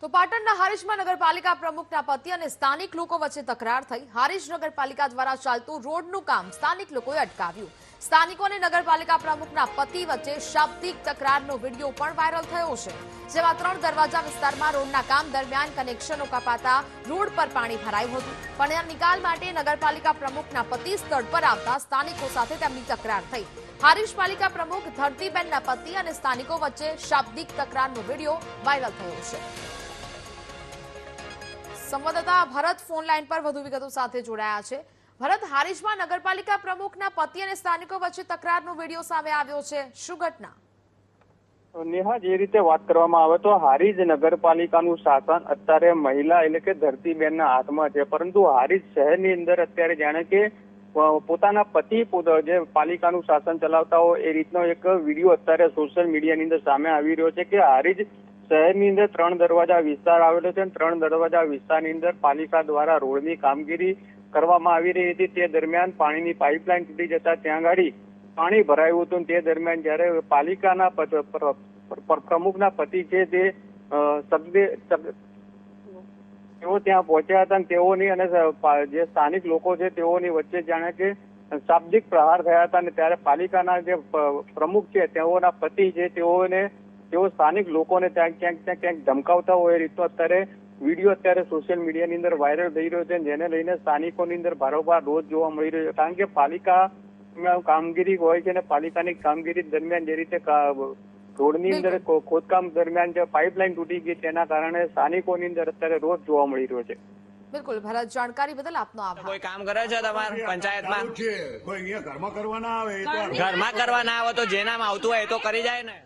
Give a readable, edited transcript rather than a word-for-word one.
તો પાટણના હારીજમાં નગરપાલિકા પ્રમુખના પતિ અને સ્થાનિક લોકો વચ્ચે તકરાર થઈ। હારીજ નગરપાલિકા દ્વારા ચાલતું રોડનું કામ સ્થાનિક લોકોએ અટકાવ્યું। સ્થાનિકો અને નગરપાલિકા પ્રમુખના પતિ વચ્ચે શાબ્દિક તકરારનો વિડીયો પણ વાયરલ થયો છે, જેમાં 3 દરવાજા વિસ્તારમાં રોડના કામ દરમિયાન કનેક્શનો કપાતા રોડ પર પાણી ભરાયું હતું। પાણીના નિકાલ માટે નગરપાલિકા પ્રમુખના પતિ સ્થળ પર આવતા સ્થાનિકો સાથે તેમની તકરાર થઈ। હારીજ પાલિકા પ્રમુખ ધરતીબેનના પતિ અને સ્થાનિકો વચ્ચે શાબ્દિક તકરારનો વિડીયો વાયરલ થયો છે। સંવાદદાતા ભરત ફોન લાઈન પર વધુ વિગતો સાથે જોડાયા છે। ભરત, હારીજમાં નગરપાલિકા પ્રમુખના પતિ અને સ્થાનિકો વચ્ચે તકરારનો વિડીયો સામે આવ્યો છે, શું ઘટના? નેહા, જે રીતે વાત કરવામાં આવે તો હારીજ નગરપાલિકાનું શાસન અત્યારે મહિલા એટલે કે ધરતીબેનના હાથમાં છે, પરંતુ હારીજ શહેરની અંદર અત્યારે જાણે કે પોતાના પતિ જે પાલિકાનું શાસન ચલાવતા હોય એ રીતનો એક વિડીયો અત્યારે સોશિયલ મીડિયાની અંદર સામે આવી રહ્યો છે કે હારીજ શહેરની અંદર 3 દરવાજા વિસ્તાર આવેલો છે। 3 દરવાજા વિસ્તારની અંદર પાલિકા દ્વારા રોડની કામગીરી કરવામાં આવી રહી હતી। તે દરમિયાન પાણીની પાઇપલાઇન તૂટી જતા ત્યાં ગાડી પાણી ભરાયું હતું। તે દરમિયાન જ્યારે પાલિકાના પ્રમુખના પતિ છે તે તેઓ ત્યાં પહોંચ્યા હતા, તેઓની અને જે સ્થાનિક લોકો છે તેઓની વચ્ચે જાણે કે શાબ્દિક પ્રહાર થયા હતા। અને ત્યારે પાલિકાના જે પ્રમુખ છે તેઓના પતિ છે તેઓ સ્થાનિક લોકોને ક્યાંક ધમકાવતા હોય એ રીતનો અત્યારે વિડીયો અત્યારે સોશિયલ મીડિયાની અંદર વાયરલ થઈ રહ્યો છે, જેને લઈને સ્થાનિકોની અંદર ભારોભાર રોષ જોવા મળી રહ્યો છે। કારણ કે પાલિકા કામગીરી હોય છે અને પાલિકાની કામગીરી દરમિયાન જે રીતે રોડની અંદર ખોદકામ દરમિયાન જે પાઇપલાઇન તૂટી ગઈ તેના કારણે સ્થાનિકોની અંદર અત્યારે રોષ જોવા મળી રહ્યો છે। બિલકુલ ભરત, જાણકારી બદલ આપનો આભાર। કોઈ કામ કરે છે તમારા પંચાયતમાં? કોઈ અહીંયા ઘરમાં કરવા ના આવે, ઘરમાં કરવા ના આવે તો જેનામાં આવતું હોય એ તો કરી જાય ને।